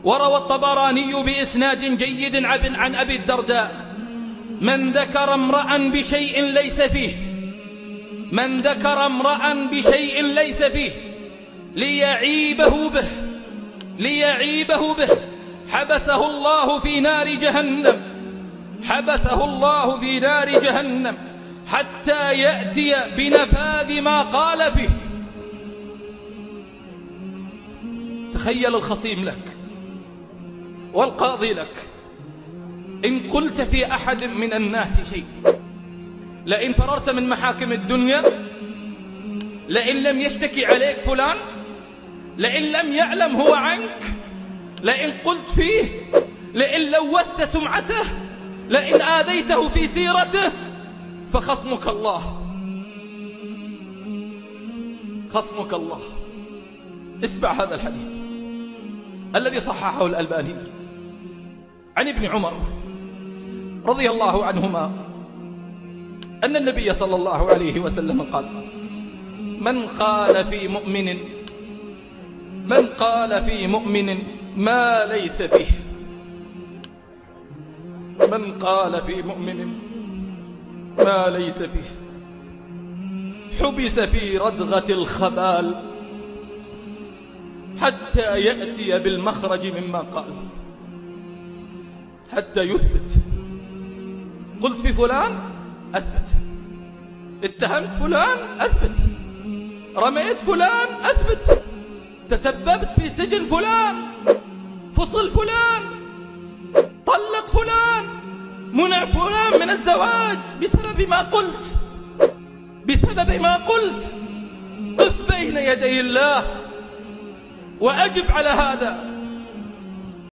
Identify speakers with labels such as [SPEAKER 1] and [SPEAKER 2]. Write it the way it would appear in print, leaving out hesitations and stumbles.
[SPEAKER 1] وروى الطبراني بإسناد جيد عن أبي الدرداء: من ذكر امرأ بشيء ليس فيه، من ذكر امرأ بشيء ليس فيه ليعيبه به حبسه الله في نار جهنم، حبسه الله في نار جهنم حتى يأتي بنفاذ ما قال فيه. تخيل الخصيم لك والقاضي لك، إن قلت في أحد من الناس شيء، لئن فررت من محاكم الدنيا، لئن لم يشتكي عليك فلان، لئن لم يعلم هو عنك، لئن قلت فيه، لئن لوثت سمعته، لئن آذيته في سيرته، فخصمك الله، خصمك الله. اسمع هذا الحديث الذي صححه الألباني عن ابن عمر رضي الله عنهما أن النبي صلى الله عليه وسلم قال: من قال في مؤمن ما ليس فيه، من قال في مؤمن ما ليس فيه حبس في ردغة الخبال حتى يأتي بالمخرج مما قال، حتى يثبت. قلت في فلان أثبت، اتهمت فلان أثبت، رميت فلان أثبت، تسببت في سجن فلان، فصل فلان، طلق فلان، منع فلان من الزواج بسبب ما قلت، بسبب ما قلت. قف بين يدي الله وأجب على هذا.